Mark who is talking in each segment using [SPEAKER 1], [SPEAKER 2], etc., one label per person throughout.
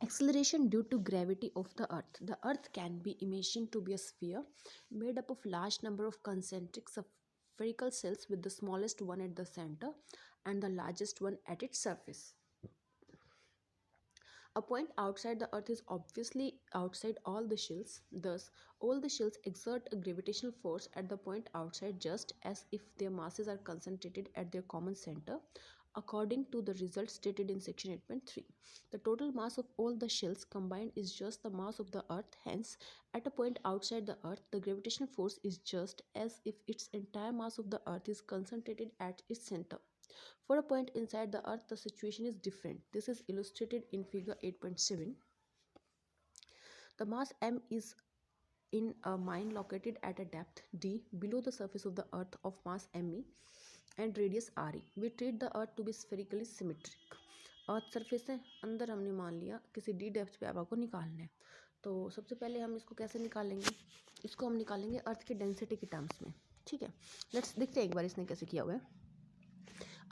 [SPEAKER 1] Acceleration due to gravity of the Earth. The Earth can be imagined to be a sphere made up of large number of concentric spherical cells with the smallest one at the center and the largest one at its surface. A point outside the Earth is obviously outside all the shells. Thus, all the shells exert a gravitational force at the point outside just as if their masses are concentrated at their common center, according to the result stated in section 8.3. The total mass of all the shells combined is just the mass of the Earth. Hence, at a point outside the Earth, the gravitational force is just as if its entire mass of the Earth is concentrated at its center. For a point inside the Earth, the situation is different. This is illustrated in figure 8.7. The mass m is in a mine located at a depth d below the surface of the Earth of mass me and radius re. We treat the Earth to be spherically symmetric. Earth surface है, अंदर हमने मान लिया किसी D depth पे आपको निकालना है. तो सबसे पहले हम इसको कैसे निकालेंगे? इसको हम निकालेंगे अर्थ की डेंसिटी के टर्म्स में. ठीक है, लेट्स देखते हैं एक बार इसने कैसे किया हुआ है.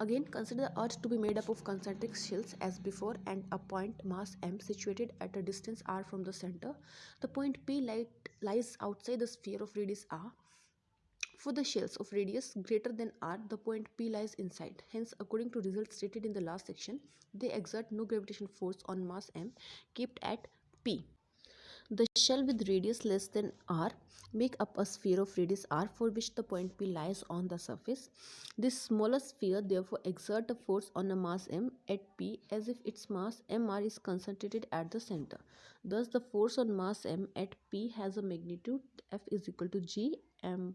[SPEAKER 1] Again, consider the Earth to be made up of concentric shells as before and a point mass m situated at a distance r from the center. The point P lies outside the sphere of radius r. For the shells of radius greater than r, the point P lies inside. Hence, according to results stated in the last section, they exert no gravitational force on mass m kept at P. The shell with radius less than r make up a sphere of radius r for which the point P lies on the surface. This smaller sphere therefore exert a force on a mass m at P as if its mass mr is concentrated at the center. Thus the force on mass m at P has a magnitude F is equal to g m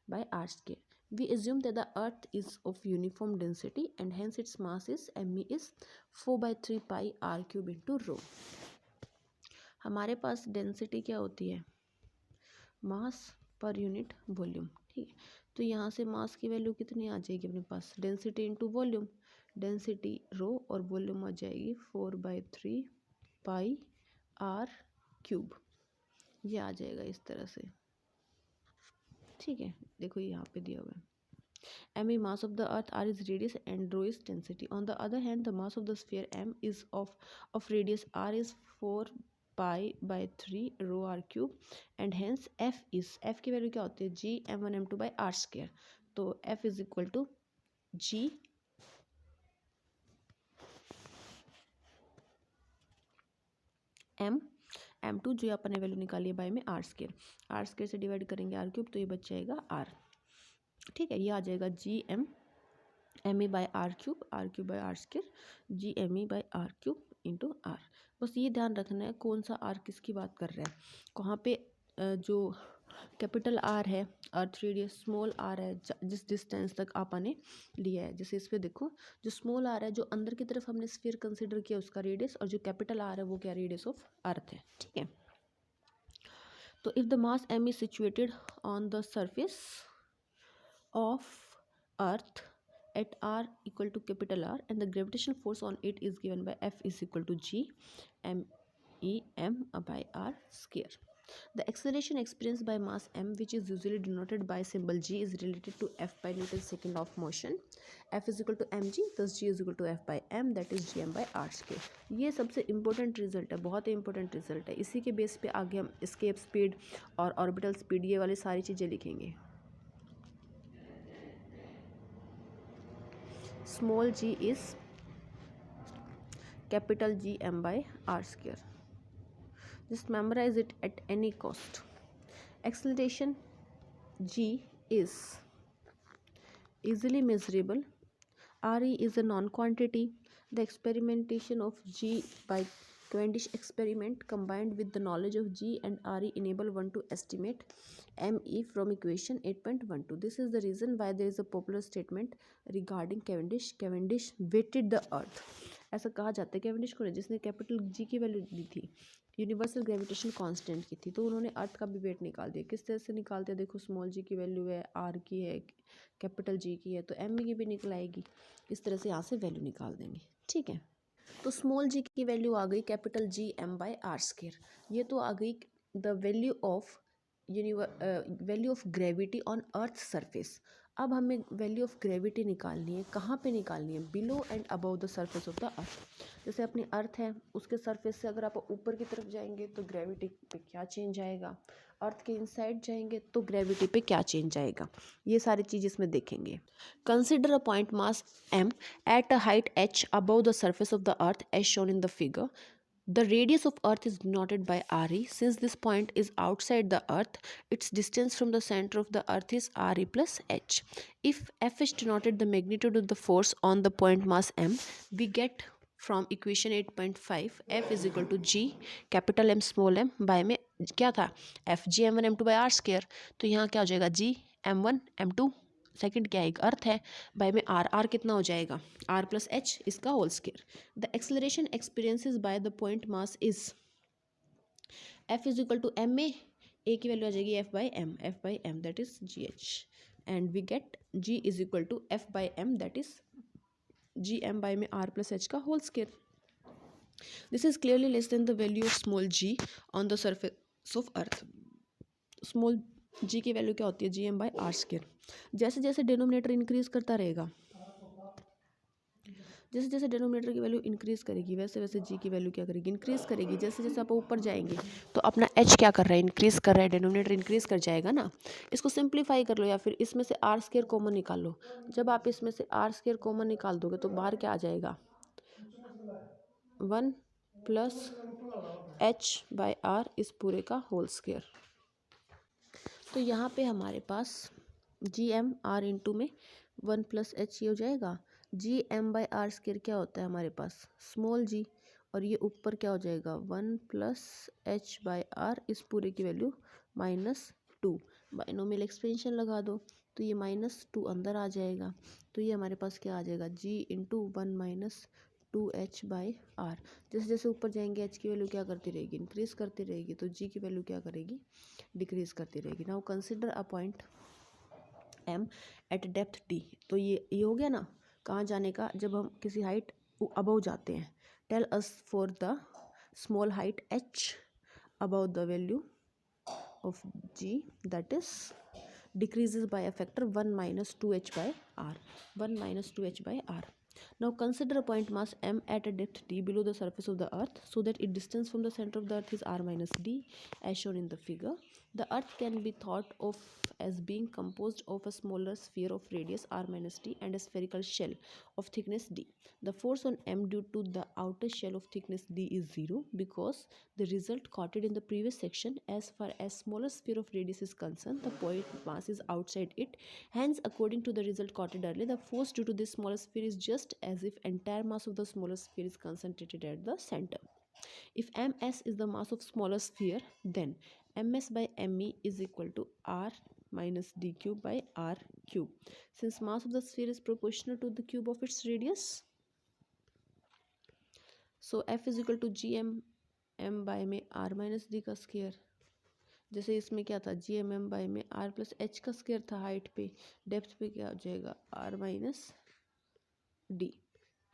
[SPEAKER 1] by r square. We assume that the Earth is of uniform density and hence its mass is me is 4/3 pi r cube into rho. हमारे पास density क्या होती है? मास per unit volume. ठीक है, तो यहाँ से मास की वैल्यू कितनी आ जाएगी अपने पास? Density into volume. Density rho और वॉल्यूम आ जाएगी 4/3 पाई आर क्यूब. ये आ जाएगा इस तरह से. ठीक है, देखो ये यहाँ पे दिया हुआ है. m is mass of the earth, r is radius and rho is density. On the other hand, the mass of the sphere m is of radius r is 4 pi by 3 rho r cube and hence f की value क्या होती है? g m1 m2 by r square. तो f is equal to g m2 जो अपन ने value निकाली है bye में r स्क्वायर से डिवाइड करेंगे r क्यूब तो ये बच जाएगा r. ठीक है, ये आ जाएगा G M E by R cube by R square G M E by R cube into R. बस ये ध्यान रखना है कौन सा आर किसकी बात कर रहा है. कहाँ पे जो कैपिटल आर है अर्थ रेडियस, स्मॉल आर है जिस डिस्टेंस तक आपने लिया है. जैसे इस पर देखो, जो स्मॉल आर है जो अंदर की तरफ हमने स्फीयर कंसिडर किया उसका रेडियस, और जो कैपिटल आर है वो क्या रेडियस ऑफ अर्थ है. ठीक है, तो if the mass M is situated on the surface of earth at r equal to capital R and the gravitational force on it is given by F is equal to g m e m by r square. The acceleration experienced by mass m, which is usually denoted by symbol g, is related to F by Newton's second of motion. F is equal to mg, thus g is equal to F by m, that is gm by r square. ये सबसे important result है, बहुत ही important result है. इसी के base पे आगे हम एस्केप स्पीड और ऑर्बिटल स्पीड ये वाली सारी चीज़ें लिखेंगे. Small g is capital G m by r square. Just memorize it at any cost. Acceleration g is easily measurable. Re is a non-quantity. The experimentation of g by Cavendish experiment combined with the knowledge of g and re enable one to estimate me from equation 8.12. This is the reason why there is a popular statement regarding Cavendish. Cavendish weighted the earth. ऐसा कहा जाता है Cavendish को, जिसने capital G की value दी थी, universal gravitation constant की थी, तो उन्होंने अर्थ का भी वेट निकाल दिया. किस तरह से निकालते हैं? देखो, स्मॉल जी की वैल्यू है, आर की है, कैपिटल जी की है, तो एम की भी निकल आएगी. इस तरह से यहाँ से वैल्यू निकाल देंगे. ठीक है, तो स्मॉल जी की वैल्यू आ गई capital G M by R square. ये तो आ गई the value of gravity on earth surface. अब हमें वैल्यू ऑफ ग्रेविटी निकालनी है। कहाँ पे निकालनी है? Below and above the surface of the earth. जैसे अपनी अर्थ है, उसके सरफेस से अगर आप ऊपर की तरफ जाएंगे तो ग्रेविटी पे क्या चेंज आएगा, अर्थ के इनसाइड जाएंगे तो ग्रेविटी पे क्या चेंज आएगा, ये सारी चीज़ इसमें देखेंगे। Consider a point mass m at a height h above the surface of the earth as shown in the figure. The radius of earth is denoted by re. Since this point is outside the earth, its distance from the center of the earth is re plus h. If f is denoted the magnitude of the force on the point mass m, we get from equation 8.5 f is equal to g capital M small m by में क्या था f g m1 m2 by r square। तो यहाँ क्या हो जाएगा g m1 m2, second क्या है, एक अर्थ है, बाय में आर, आर कितना हो जाएगा आर प्लस एच, इसका whole square. The acceleration experiences by the point mass is F is equal to M A की वैल्यू आ जाएगी F by M that is G H, and we get G is equal to F by M that is G M by में R plus H का whole square. This is clearly less than the value of small G on the surface of earth. Small G की value क्या होती है, G M by R square. जैसे जैसे denominator increase करता रहेगा, जैसे जैसे डिनोमिनेटर की वैल्यू इंक्रीज करेगी वैसे वैसे जी की वैल्यू क्या करेगी, इंक्रीज करेगी। जैसे जैसे आप ऊपर जाएंगे तो अपना एच क्या कर रहा है, इंक्रीज कर रहा है, डिनोमिनेटर इंक्रीज कर जाएगा ना। इसको सिंप्लीफाई कर लो या फिर इसमें से आर स्क्वायर कॉमन निकाल लो। जब आप इसमें से आर स्क्वायर कॉमन निकाल दोगे तो बाहर क्या आ जाएगा, 1 प्लस एच बाई आर इस पूरे का होल स्क्वायर। तो यहाँ पे हमारे पास जी एम आर इंटू में 1 प्लस एच ये हो जाएगा। G M by R square क्या होता है हमारे पास, स्मॉल जी, और ये ऊपर क्या हो जाएगा 1 प्लस एच बाई आर, इस पूरे की वैल्यू -2। बाइनोमियल एक्सपेंशन लगा दो तो ये -2 अंदर आ जाएगा। तो ये हमारे पास क्या आ जाएगा, g into 1 minus 2h by R. जैसे जैसे ऊपर जाएंगे एच की वैल्यू क्या करती रहेगी, इंक्रीज करती रहेगी, तो जी की वैल्यू क्या करेगी, डिक्रीज करती रहेगी। Now consider a point m eight depth d। तो ये हो गया ना कहाँ जाने का, जब हम किसी हाइट अबव जाते हैं। Tell us for the small height h above the value of g that is decreases by a factor 1 minus 2h by r, 1 minus 2h by r. Now consider a point mass m at a depth d below the surface of the earth so that its distance from the center of the earth is r minus d as shown in the figure. The earth can be thought of as being composed of a smaller sphere of radius r minus d and a spherical shell of thickness d. The force on m due to the outer shell of thickness d is 0 because the result quoted in the previous section, as far as smaller sphere of radius is concerned, the point mass is outside it. Hence, according to the result quoted earlier, the force due to this smaller sphere is just as if entire mass of the smaller sphere is concentrated at the center. If ms is the mass of smaller sphere, then ms by me is equal to r minus d cube by r cube. Since mass of the sphere is proportional to the cube of its radius, so f is equal to gm m by में r minus D का square. जैसे इसमें क्या था, G M M by में r plus H का square था height पे, डेप्थ पे क्या हो जाएगा r माइनस डी।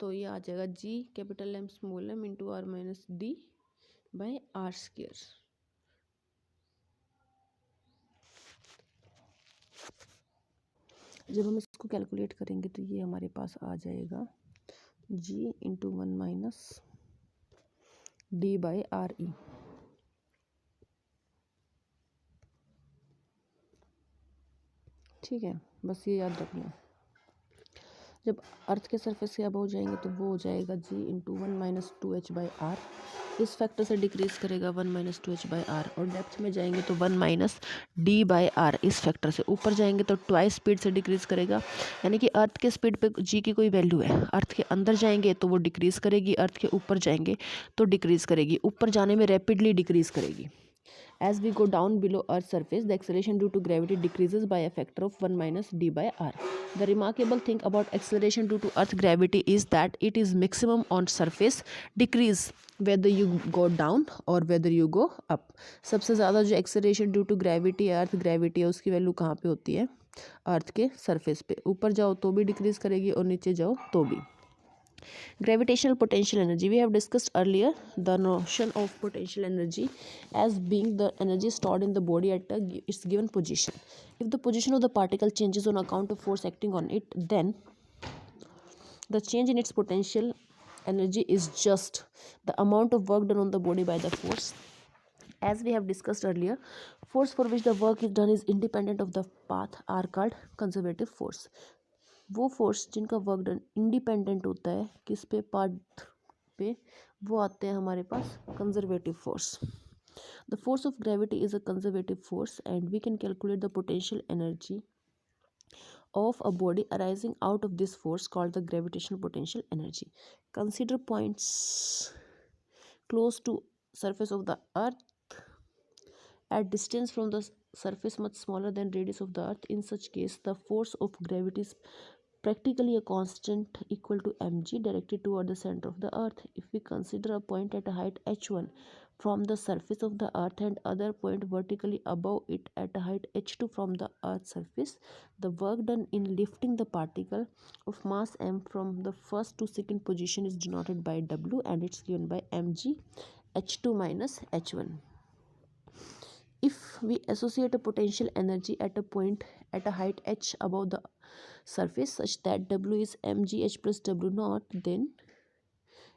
[SPEAKER 1] तो ये आ जाएगा g capital M small M into R minus D by R square. जब हम इसको कैलकुलेट करेंगे तो ये हमारे पास आ जाएगा g into 1 minus D by R E. ठीक है, बस ये याद रखना। जब अर्थ के सरफेस से अब हो जाएंगे तो वो हो जाएगा g into 1 minus 2h by R, इस फैक्टर से डिक्रीज करेगा 1 माइनस 2h बाई आर, और डेप्थ में जाएंगे तो 1 माइनस डी बाई आर, इस फैक्टर से ऊपर जाएंगे तो ट्वाइस स्पीड से डिक्रीज करेगा। यानी कि अर्थ के स्पीड पे जी की कोई वैल्यू है, अर्थ के अंदर जाएंगे तो वो डिक्रीज करेगी, अर्थ के ऊपर जाएंगे तो डिक्रीज करेगी, ऊपर जाने में रैपिडली डिक्रीज करेगी। As we go down below Earth's surface, the acceleration due to gravity decreases by a factor of 1 minus d by r. The remarkable thing about acceleration due to Earth gravity is that it is maximum on surface, decrease whether you go down or whether you go up. सबसे ज़्यादा जो acceleration due to gravity है, earth gravity है, उसकी value कहाँ पे होती है, अर्थ के सरफेस पे। ऊपर जाओ तो भी डिक्रीज करेगी और नीचे जाओ तो भी। Gravitational potential energy. We have discussed earlier the notion of potential energy as being the energy stored in the body at its given position. If the position of the particle changes on account of force acting on it, then the change in its potential energy is just the amount of work done on the body by the force. As we have discussed earlier, force for which the work is done is independent of the path are called conservative force. वो force जिनका work done independent होता है किस पे, path पे, वो आते हैं हमारे पास conservative force. The force of gravity is a conservative force and we can calculate the potential energy of a body arising out of this force called the gravitational potential energy. Consider points close to surface of the earth at distance from the surface much smaller than radius of the earth. In such case, the force of gravity is practically a constant equal to mg directed toward the center of the earth. If we consider a point at a height h1 from the surface of the earth and other point vertically above it at a height h2 from the earth's surface, the work done in lifting the particle of mass m from the first to second position is denoted by w and it's given by mg h2 minus h1. If we associate a potential energy at a point at a height h above the surface such that w is mgh plus w naught, then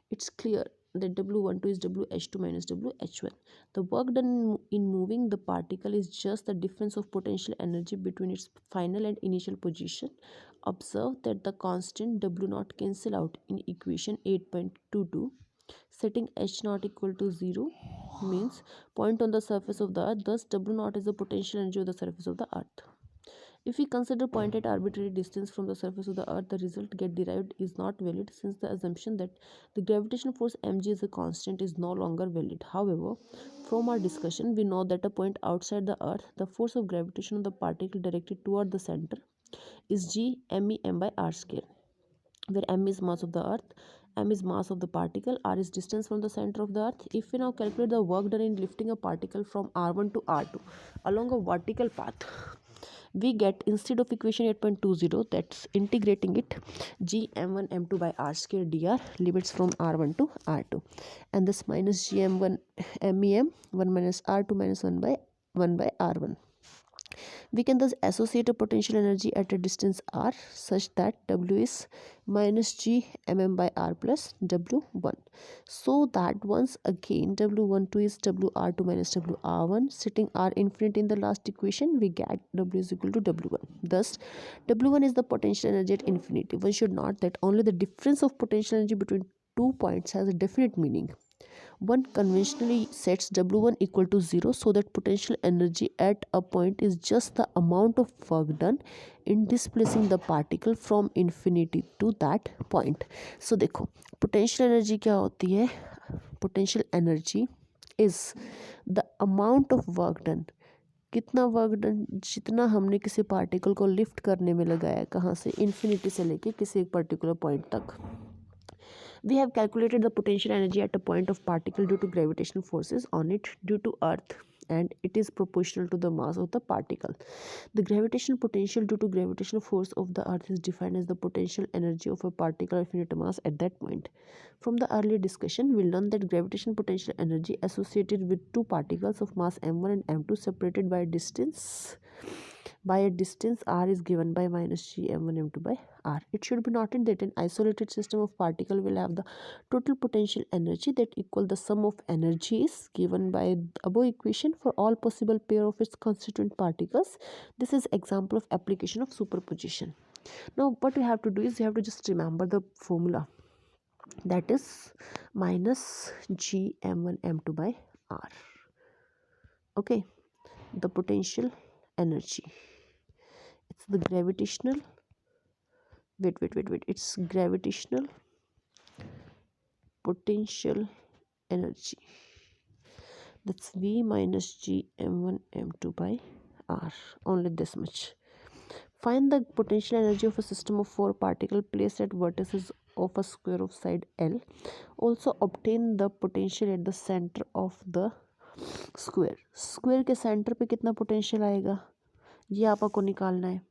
[SPEAKER 1] it's clear that w12 is wh2 minus wh1. The work done in moving the particle is just the difference of potential energy between its final and initial position. Observe that the constant w naught cancel out in equation 8.22. Setting h naught equal to 0 means point on the surface of the earth, thus w naught is the potential energy of the surface of the earth. If we consider point at arbitrary distance from the surface of the earth, the result get derived is not valid, since the assumption that the gravitational force mg is a constant is no longer valid. However, from our discussion, we know that a point outside the earth, the force of gravitation of the particle directed toward the center is g me m by r square, where m is mass of the earth, m is mass of the particle, r is distance from the center of the earth. If we now calculate the work done in lifting a particle from r1 to r2 along a vertical path, we get, instead of equation 8.20, that's integrating it, g m1 m2 by r square dr, limits from r1 to r2, and this minus g m1 mem 1 minus r2 minus 1 by r1. We can thus associate a potential energy at a distance r such that w is minus g mm by r plus w1, so that once again w12 is wr2 minus wr1. Setting r infinite in the last equation, we get w is equal to w1. Thus w1 is the potential energy at infinity. One should note that only the difference of potential energy between 2 points has a definite meaning. One conventionally sets w1 equal to 0 so that potential energy at a point is just the amount of work done in displacing the particle from infinity to that point. So देखो potential energy क्या होती है? Potential energy is the amount of work done. कितना work done जितना हमने किसी particle को lift करने में लगाया है, कहाँ से, इन्फिनिटी से लेके किसी एक पर्टिकुलर पॉइंट तक. We have calculated the potential energy at a point of particle due to gravitational forces on it due to earth, and it is proportional to the mass of the particle. The gravitational potential due to gravitational force of the earth is defined as the potential energy of a particle of unit mass at that point. From the earlier discussion, we learned that gravitational potential energy associated with two particles of mass m1 and m2 separated by a distance r is given by minus g m1 m2 by r. It should be noted that an isolated system of particle will have the total potential energy that equal the sum of energies given by the above equation for all possible pair of its constituent particles. This is example of application of superposition. Now what you have to do is you have to just remember the formula, that is minus g m1 m2 by r. Okay, the potential energy, it's the gravitational it's gravitational potential energy, that's v minus g m1 m2 by r, only this much. Find the potential energy of a system of 4 particles placed at vertices of a square of side L. Also obtain the potential at the center of the square. Square के centre पे कितना potential आएगा, ये आपको निकालना है.